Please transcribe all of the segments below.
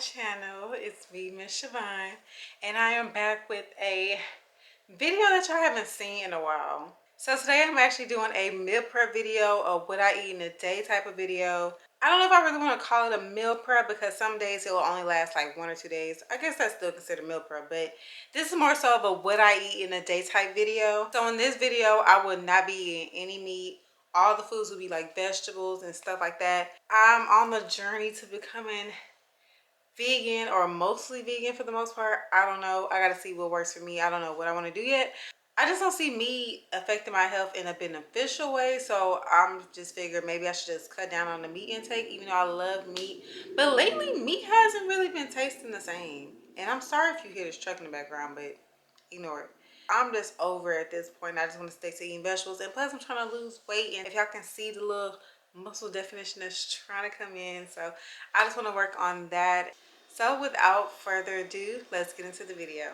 channel. It's me, Miss Siobhan, and I am back with a video that y'all haven't seen in a while. So today I'm actually doing a meal prep video of what I eat in a day type of video. I don't know if I really want to call it a meal prep because some days it will only last like 1 or 2 days. I guess that's still considered meal prep, but this is more so of a what I eat in a day type video. So in this video, I would not be eating any meat. All the foods would be like vegetables and stuff like that. I'm on the journey to becoming vegan, or mostly vegan for the most part. I don't know. I gotta see what works for me. I don't know what I want to do yet. I just don't see meat affecting my health in a beneficial way, so I'm just figuring maybe I should just cut down on the meat intake, even though I love meat. But lately meat hasn't really been tasting the same, and I'm sorry if you hear this truck in the background, but ignore it. I'm just over at this point. I just want to stick to eating vegetables, and plus I'm trying to lose weight, and if y'all can see the little muscle definition that's trying to come in, so I just want to work on that. So without further ado, let's get into the video.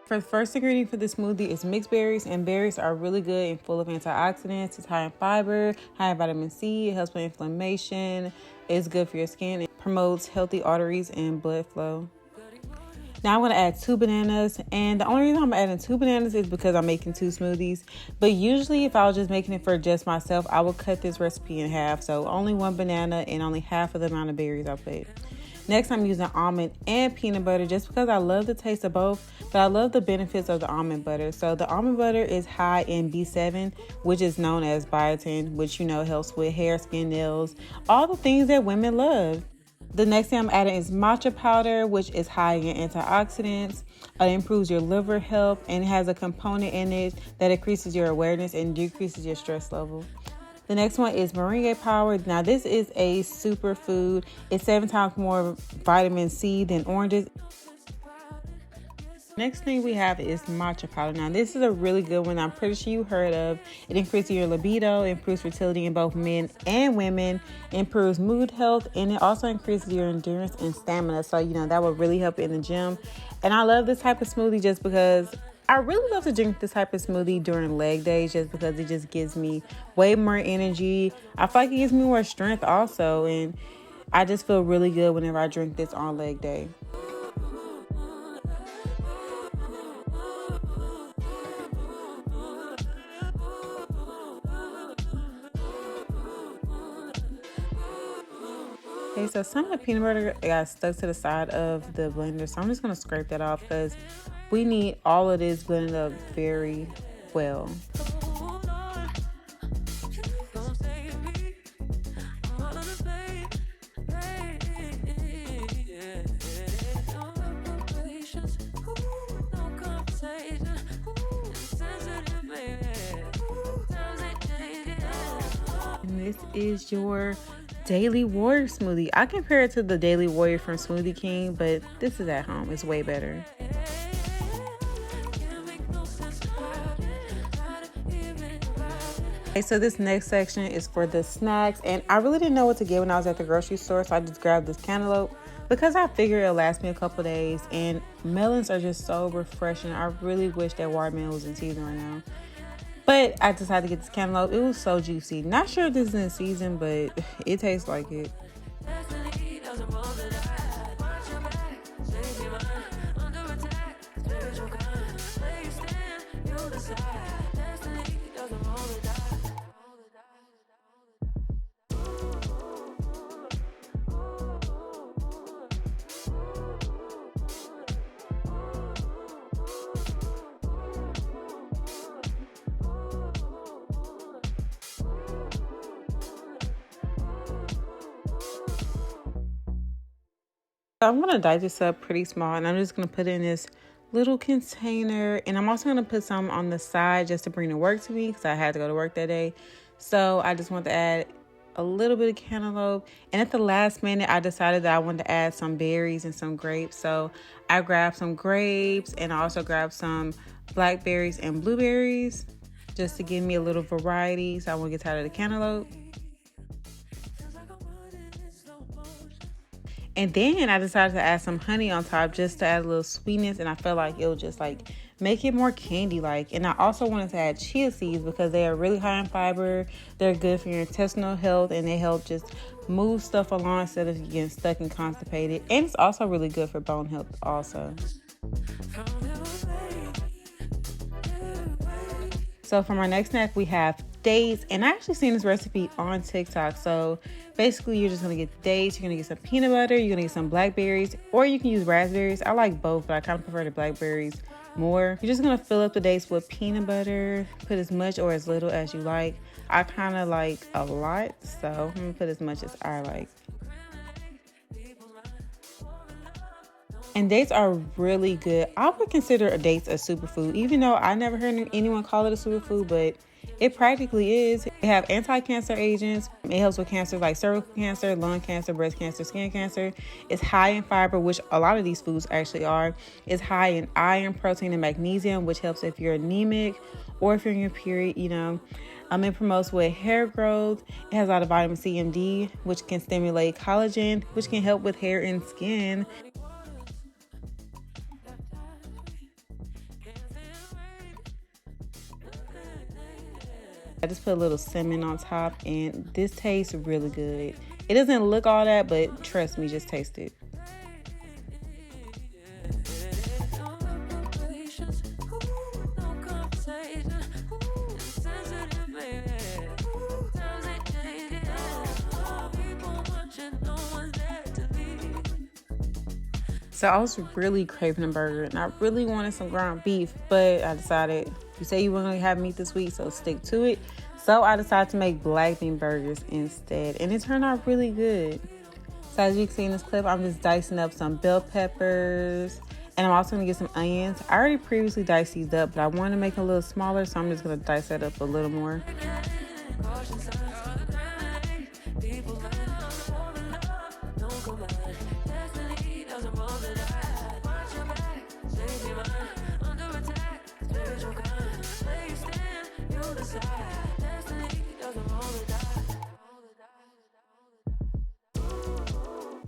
For the first ingredient for this smoothie is mixed berries, and berries are really good and full of antioxidants. It's high in fiber, high in vitamin C, it helps with inflammation, it's good for your skin, it promotes healthy arteries and blood flow. Now I'm going to add 2 bananas, and the only reason I'm adding 2 bananas is because I'm making 2 smoothies. But usually if I was just making it for just myself, I would cut this recipe in half. So only 1 banana and only half of the amount of berries I put. Next, I'm using almond and peanut butter just because I love the taste of both, but I love the benefits of the almond butter. So the almond butter is high in B7, which is known as biotin, which helps with hair, skin, nails, all the things that women love. The next thing I'm adding is matcha powder, which is high in antioxidants. It improves your liver health, and it has a component in it that increases your awareness and decreases your stress level. The next one is moringa power. Now this is a superfood. It's 7 times more vitamin C than oranges. Next thing we have is matcha powder. Now this is a really good one. I'm pretty sure you heard of. It increases your libido, improves fertility in both men and women, improves mood health, and it also increases your endurance and stamina. So that will really help in the gym. And I love this type of smoothie just because I really love to drink this type of smoothie during leg days, just because it just gives me way more energy. I feel like it gives me more strength also, and I just feel really good whenever I drink this on leg day. Okay, so some of the peanut butter got stuck to the side of the blender, so I'm just going to scrape that off because we need all of this blended up very well. And this is your Daily Warrior smoothie. I compare it to the Daily Warrior from Smoothie King, but this is at home. It's way better. Okay, so this next section is for the snacks, and I really didn't know what to get when I was at the grocery store, so I just grabbed this cantaloupe because I figured it'll last me a couple days, and melons are just so refreshing. I really wish that watermelon was in season right now. But I decided to get this cantaloupe. It was so juicy. Not sure if this is in season, but it tastes like it. I'm going to dice this up pretty small, and I'm just going to put it in this little container, and I'm also going to put some on the side just to bring the work to me because I had to go to work that day. So I just want to add a little bit of cantaloupe, and at the last minute I decided that I wanted to add some berries and some grapes. So I grabbed some grapes, and I also grabbed some blackberries and blueberries just to give me a little variety so I won't get tired of the cantaloupe. And then I decided to add some honey on top just to add a little sweetness, and I felt like it would just make it more candy-like. And I also wanted to add chia seeds because they are really high in fiber. They're good for your intestinal health, and they help just move stuff along instead of getting stuck and constipated. And it's also really good for bone health also. So for my next snack, we have dates, and I actually seen this recipe on TikTok. So basically, you're just gonna get dates, you're gonna get some peanut butter, you're gonna get some blackberries, or you can use raspberries. I like both, but I kind of prefer the blackberries more. You're just gonna fill up the dates with peanut butter, put as much or as little as you like. I kind of like a lot, so I'm gonna put as much as I like. And dates are really good. I would consider dates a superfood, even though I never heard anyone call it a superfood, but it practically is. They have anti-cancer agents. It helps with cancers like cervical cancer, lung cancer, breast cancer, skin cancer. It's high in fiber, which a lot of these foods actually are. It's high in iron, protein, and magnesium, which helps if you're anemic or if you're in your period, It promotes with hair growth. It has a lot of vitamin C and D, which can stimulate collagen, which can help with hair and skin. I just put a little cinnamon on top, and this tastes really good. It doesn't look all that, but trust me, just taste it. So I was really craving a burger, and I really wanted some ground beef, but I decided, you say you were going to have meat this week, so stick to it. So I decided to make black bean burgers instead, and it turned out really good. So as you can see in this clip, I'm just dicing up some bell peppers, and I'm also going to get some onions. I already previously diced these up, but I want to make it a little smaller, so I'm just going to dice that up a little more.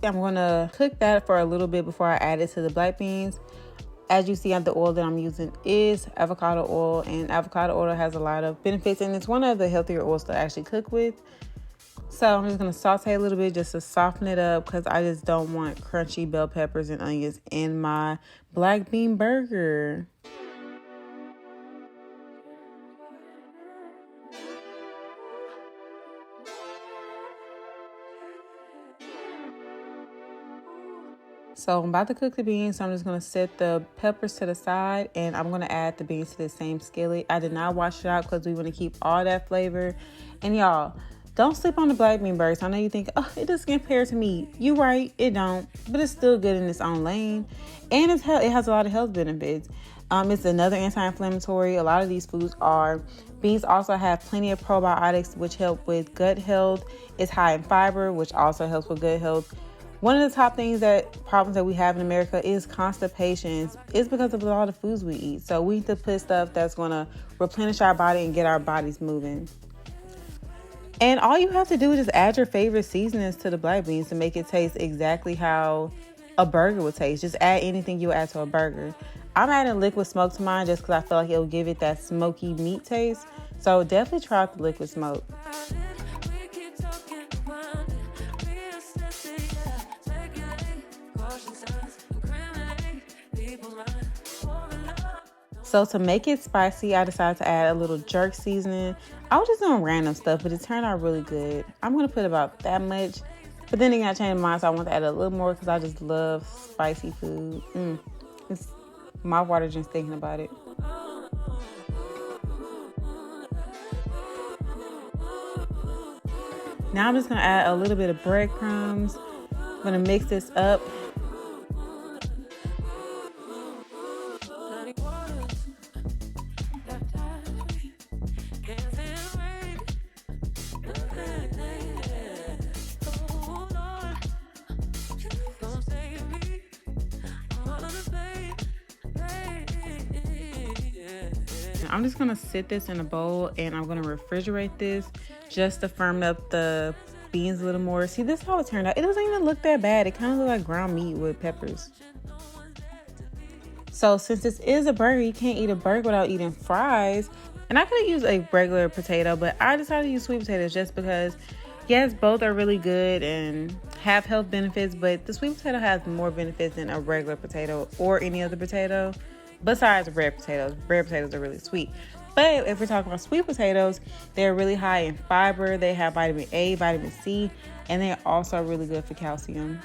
I'm going to cook that for a little bit before I add it to the black beans. As you see, the oil that I'm using is avocado oil, and avocado oil has a lot of benefits, and it's one of the healthier oils to actually cook with. So I'm just going to saute a little bit just to soften it up, because I just don't want crunchy bell peppers and onions in my black bean burger. So I'm about to cook the beans, so I'm just going to set the peppers to the side, and I'm going to add the beans to the same skillet. I did not wash it out because we want to keep all that flavor. And y'all, don't sleep on the black bean burgers. I know you think, oh, it doesn't compare to meat. You're right, it don't, but it's still good in its own lane. And it has a lot of health benefits. It's another anti-inflammatory. A lot of these foods are. Beans also have plenty of probiotics, which help with gut health. It's high in fiber, which also helps with gut health. One of the top problems that we have in America is constipation. It's because of a lot of foods we eat. So we need to put stuff that's going to replenish our body and get our bodies moving. And all you have to do is just add your favorite seasonings to the black beans to make it taste exactly how a burger would taste. Just add anything you add to a burger. I'm adding liquid smoke to mine just because I feel like it'll give it that smoky meat taste. So definitely try out the liquid smoke. So to make it spicy, I decided to add a little jerk seasoning. I was just doing random stuff, but it turned out really good. I'm going to put about that much. But then again, I changed my mind, so I want to add a little more because I just love spicy food. It's my water just thinking about it. Now I'm just going to add a little bit of breadcrumbs. I'm going to mix this up. I'm just gonna sit this in a bowl, and I'm gonna refrigerate this just to firm up the beans a little more. See, this is how it turned out. It doesn't even look that bad. It kind of looks like ground meat with peppers. So since this is a burger, you can't eat a burger without eating fries. And I could have used a regular potato, but I decided to use sweet potatoes just because, yes, both are really good and have health benefits, but the sweet potato has more benefits than a regular potato or any other potato besides red potatoes. Red potatoes are really sweet. But if we're talking about sweet potatoes, they're really high in fiber. They have vitamin A, vitamin C, and they're also really good for calcium.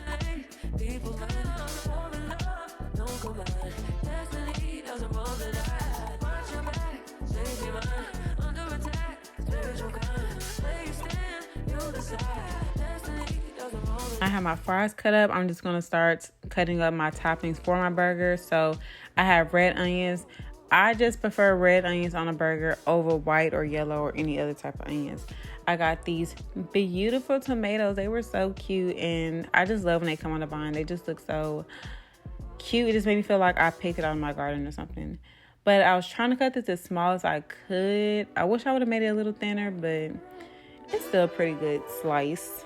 I have my fries cut up. I'm just going to start cutting up my toppings for my burger. So I have red onions. I just prefer red onions on a burger over white or yellow or any other type of onions. I got these beautiful tomatoes. They were so cute, and I just love when they come on the vine. They just look so cute. It just made me feel like I picked it out of my garden or something. But I was trying to cut this as small as I could. I wish I would have made it a little thinner, but it's still a pretty good slice.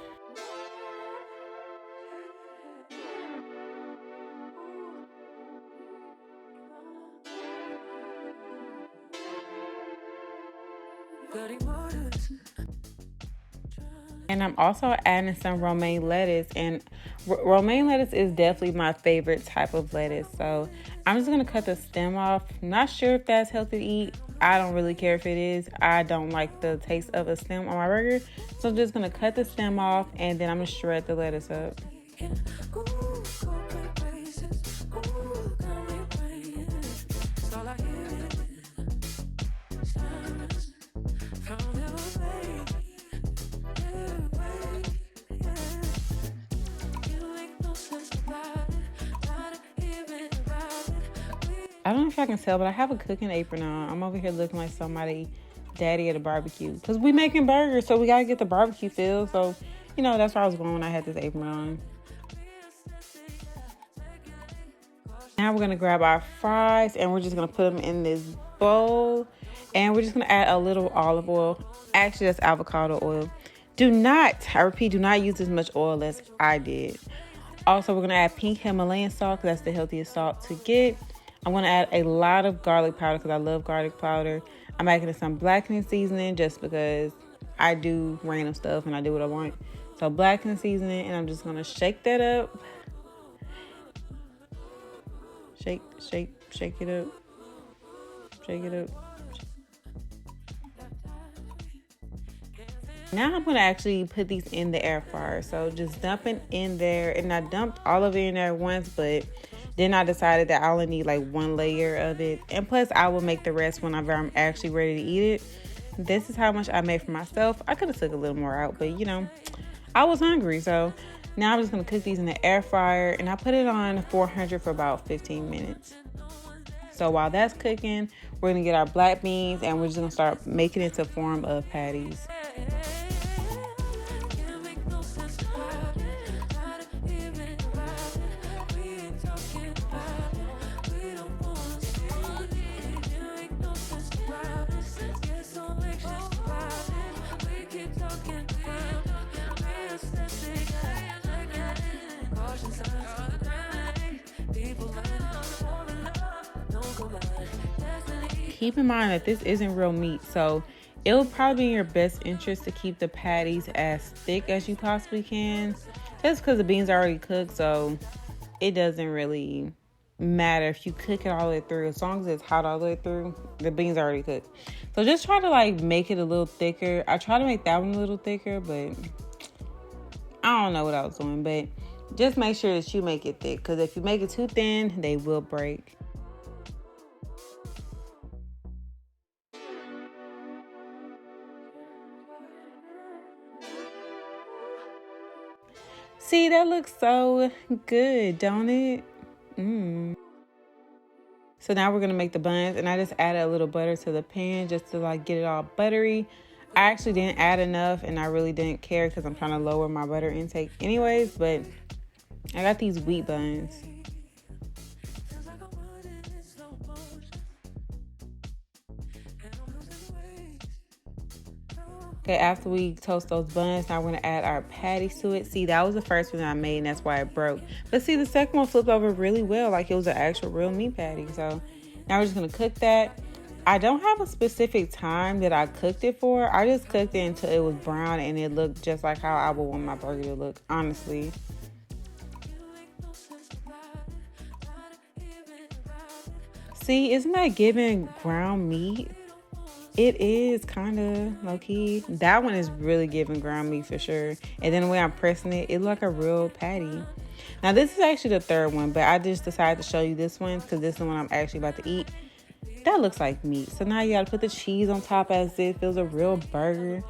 And I'm also adding some romaine lettuce, and romaine lettuce is definitely my favorite type of lettuce. So I'm just going to cut the stem off. Not sure if that's healthy to eat. I don't really care if it is. I don't like the taste of a stem on my burger. So I'm just going to cut the stem off, and then I'm going to shred the lettuce up. I don't know if I can tell, but I have a cooking apron on. I'm over here looking like somebody daddy at a barbecue. Because we making burgers, so we got to get the barbecue feel. So, you know, that's where I was going when I had this apron on. Now we're going to grab our fries, and we're just going to put them in this bowl. And we're just going to add a little olive oil. Actually, that's avocado oil. I repeat, do not use as much oil as I did. Also, we're going to add pink Himalayan salt because that's the healthiest salt to get. I'm going to add a lot of garlic powder because I love garlic powder. I'm adding some blackening seasoning just because I do random stuff and I do what I want. So blackening seasoning, and I'm just going to shake that up. Shake it up. Shake it up. Now I'm going to actually put these in the air fryer. So just dumping in there, and I dumped all of it in there at once, but then I decided that I only need like one layer of it. And plus I will make the rest whenever I'm actually ready to eat it. This is how much I made for myself. I could have took a little more out, but you know, I was hungry. So now I'm just going to cook these in the air fryer, and I put it on 400 for about 15 minutes. So while that's cooking, we're going to get our black beans, and we're just going to start making it into form of patties. Keep in mind that this isn't real meat, so it'll probably be in your best interest to keep the patties as thick as you possibly can, just because the beans are already cooked. So it doesn't really matter if you cook it all the way through. As long as it's hot all the way through, the beans are already cooked. So just try to like make it a little thicker. I try to make that one a little thicker, but I don't know what I was doing. But just make sure that you make it thick, because if you make it too thin, they will break. See, that looks so good, don't it? So now we're going to make the buns, and I just added a little butter to the pan just to like get it all buttery. I actually didn't add enough, and I really didn't care because I'm trying to lower my butter intake anyways, but I got these wheat buns. Okay, after we toast those buns, now we're going to add our patties to it. See, that was the first one I made, and that's why it broke. But see, the second one flipped over really well, like it was an actual real meat patty. So now we're just going to cook that. I don't have a specific time that I cooked it for. I just cooked it until it was brown and it looked just like how I would want my burger to look, honestly. See, isn't that giving ground meat? It is kind of low-key. That one is really giving ground meat for sure. And then the way I'm pressing it, it looks like a real patty. Now, this is actually the third one, but I just decided to show you this one because this is the one I'm actually about to eat. That looks like meat. So now you got to put the cheese on top as if it was a real burger.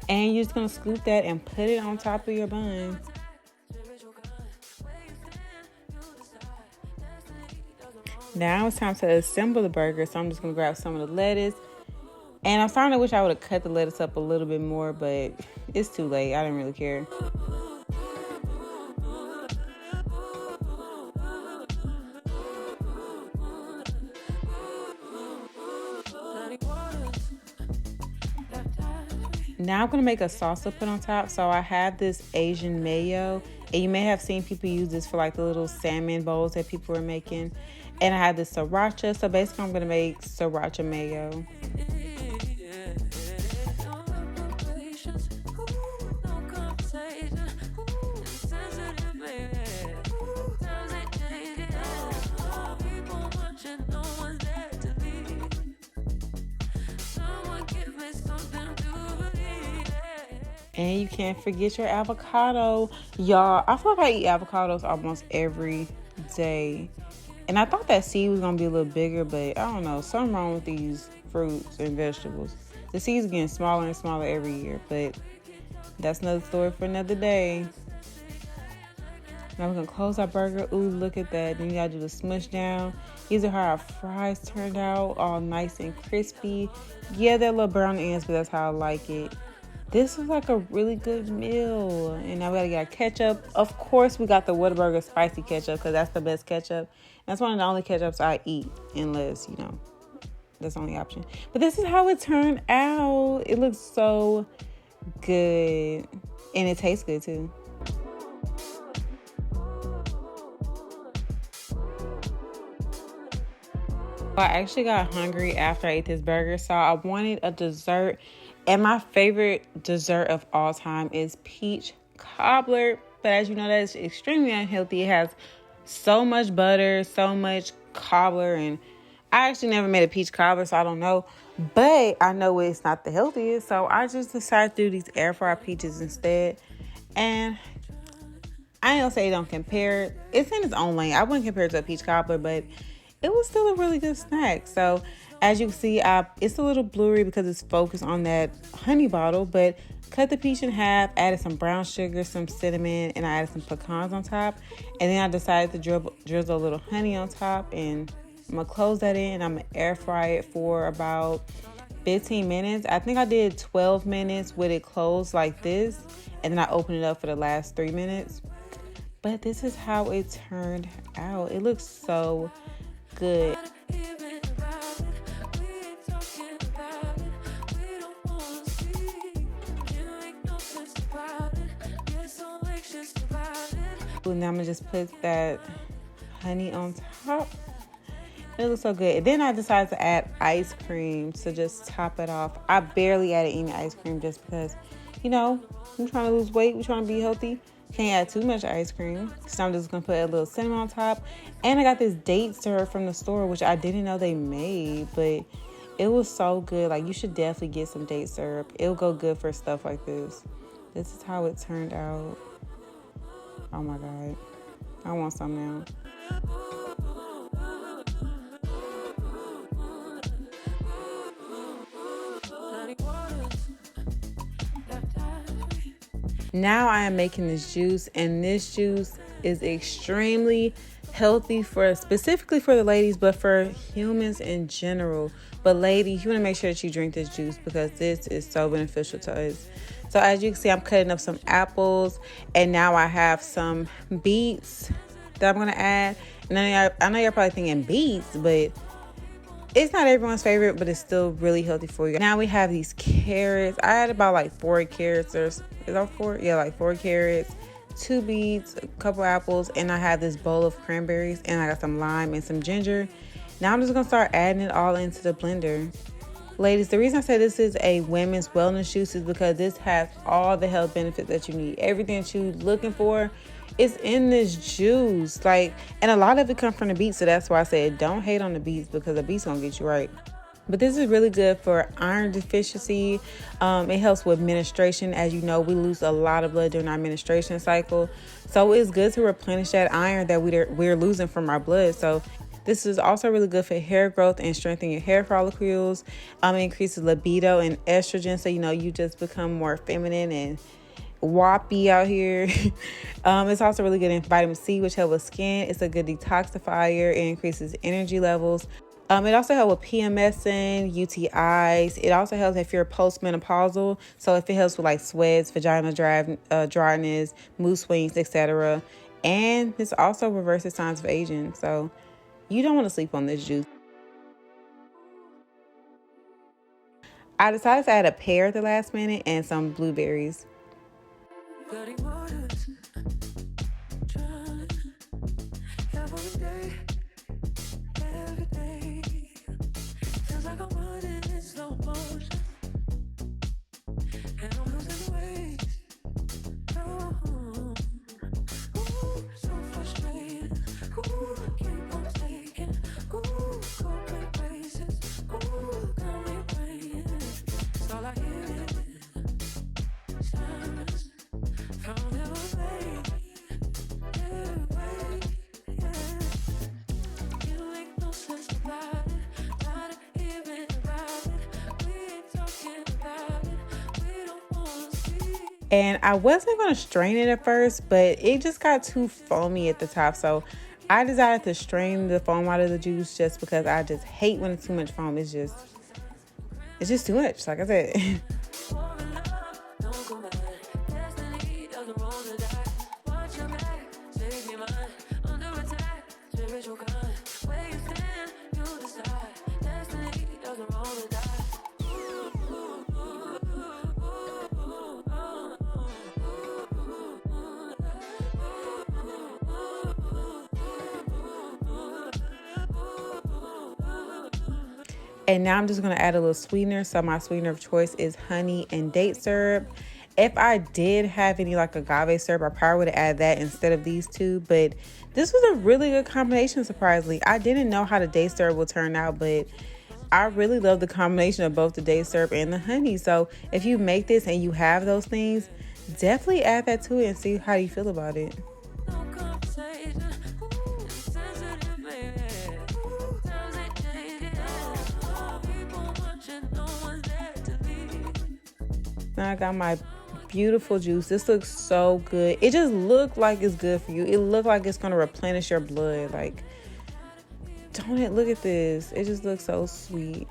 And you're just going to scoop that and put it on top of your bun. Now it's time to assemble the burger. So I'm just going to grab some of the lettuce. And I'm starting to wish I would have cut the lettuce up a little bit more, but it's too late. I didn't really care. Now I'm going to make a salsa put on top. So I have this Asian mayo. And you may have seen people use this for like the little salmon bowls that people were making. And I have this sriracha. So basically I'm going to make sriracha mayo. And you can't forget your avocado. Y'all, I feel like I eat avocados almost every day. And I thought that seed was going to be a little bigger, but I don't know. Something wrong with these fruits and vegetables. The seeds are getting smaller and smaller every year, but that's another story for another day. Now we're going to close our burger. Ooh, look at that. Then you got to do the smush down. These are how our fries turned out, all nice and crispy. Yeah, they're a little brown ends, but that's how I like it. This was like a really good meal. And now we gotta get our ketchup. Of course, we got the Whataburger spicy ketchup because that's the best ketchup. That's one of the only ketchups I eat, unless, you know, that's the only option. But this is how it turned out. It looks so good. And it tastes good too. I actually got hungry after I ate this burger, so I wanted a dessert. And my favorite dessert of all time is peach cobbler. But as you know, that is extremely unhealthy. It has so much butter, so much cobbler. And I actually never made a peach cobbler, so I don't know. But I know it's not the healthiest. So I just decided to do these air fried peaches instead. And I ain't gonna say it don't compare. It's in its own lane. I wouldn't compare it to a peach cobbler, but it was still a really good snack. So as you can see, it's a little blurry because it's focused on that honey bottle, but cut the peach in half, added some brown sugar, some cinnamon, and I added some pecans on top. And then I decided to drizzle a little honey on top, and I'm gonna close that in and I'm gonna air fry it for about 15 minutes. I think I did 12 minutes with it closed like this, and then I opened it up for the last 3 minutes. But this is how it turned out. It looks so good. Now I'm gonna just put that honey on top. It looks so good. And then I decided to add ice cream to just top it off. I barely added any ice cream just because, you know, I'm trying to lose weight. We're trying to be healthy. Can't add too much ice cream. So I'm just gonna put a little cinnamon on top. And I got this date syrup from the store, which I didn't know they made, but it was so good. Like, you should definitely get some date syrup. It'll go good for stuff like this. This is how it turned out. Oh my God. I want some now. Now I am making this juice, and this juice is extremely healthy specifically for the ladies, but for humans in general. But ladies, you want to make sure that you drink this juice because this is so beneficial to us. So as you can see, I'm cutting up some apples, and now I have some beets that I'm going to add. And I know you're probably thinking beets, but It's not everyone's favorite, but it's still really healthy for you. Now we have these carrots. I had about like 4 carrots, or is that 4? Yeah, like 4 carrots, 2 beets, a couple apples, and I have this bowl of cranberries, and I got some lime and some ginger. Now I'm just gonna start adding it all into the blender. Ladies, the reason I say this is a women's wellness juice is because this has all the health benefits that you need. Everything that you're looking for is in this juice. And a lot of it comes from the beets, so that's why I said don't hate on the beets, because the beets gonna get you right. But this is really good for iron deficiency. It helps with menstruation. As you know, we lose a lot of blood during our menstruation cycle. So it's good to replenish that iron that we're losing from our blood. So this is also really good for hair growth and strengthening your hair follicles. It increases libido and estrogen. So, you just become more feminine and whoppy out here. It's also really good in vitamin C, which helps with skin. It's a good detoxifier. It increases energy levels. It also helps with PMS and UTIs. It also helps if you're postmenopausal. So if it helps with like sweats, vagina dryness, mood swings, etc. And this also reverses signs of aging. So you don't want to sleep on this juice. I decided to add a pear at the last minute and some blueberries. And I wasn't going to strain it at first, but it just got too foamy at the top. So I decided to strain the foam out of the juice just because I just hate when it's too much foam. It's just too much, like I said. And now I'm just going to add a little sweetener. So my sweetener of choice is honey and date syrup. If I did have any like agave syrup, I probably would have added that instead of these two. But this was a really good combination, surprisingly. I didn't know how the date syrup would turn out, but I really love the combination of both the date syrup and the honey. So if you make this and you have those things, definitely add that to it and see how you feel about it. Now I got my beautiful juice. This looks so good. It just looked like it's good for you. It looked like it's going to replenish your blood. Like, don't it? Look at this. It just looks so sweet.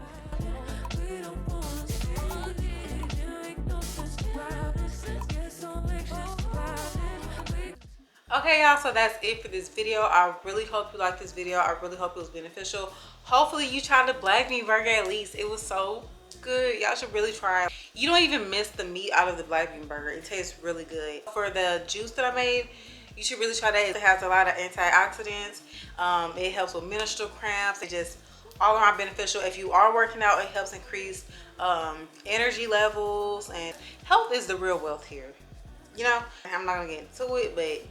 Okay, y'all, so that's it for this video. I really hope you liked this video. I really hope it was beneficial. Hopefully you tried the black bean burger at least. It was so good. Y'all should really try it. You don't even miss the meat out of the black bean burger. It tastes really good. For the juice that I made, you should really try that. It has a lot of antioxidants. It helps with menstrual cramps. It just all around beneficial. If you are working out, it helps increase energy levels, and health is the real wealth here. You know, I'm not gonna get into it, but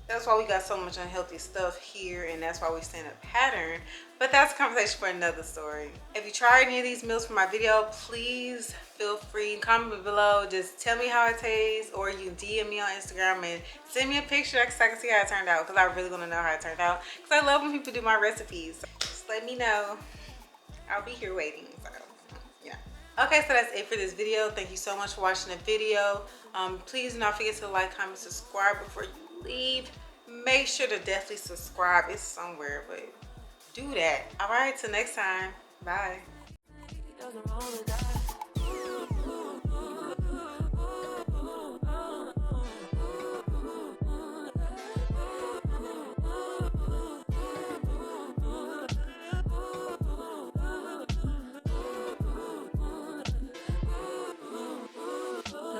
that's why we got so much unhealthy stuff here, and that's why we stand a pattern. But that's a conversation for another story. If you try any of these meals from my video, please feel free to comment below. Just tell me how it tastes, or you can DM me on Instagram and send me a picture so I can see how it turned out, because I really want to know how it turned out, because I love when people do my recipes. So just let me know. I'll be here waiting. So yeah. Okay, so that's it for this video. Thank you so much for watching the video. Please do not forget to like, comment, subscribe before you leave. Make sure to definitely subscribe. It's somewhere, but do that. All right, till next time. Bye.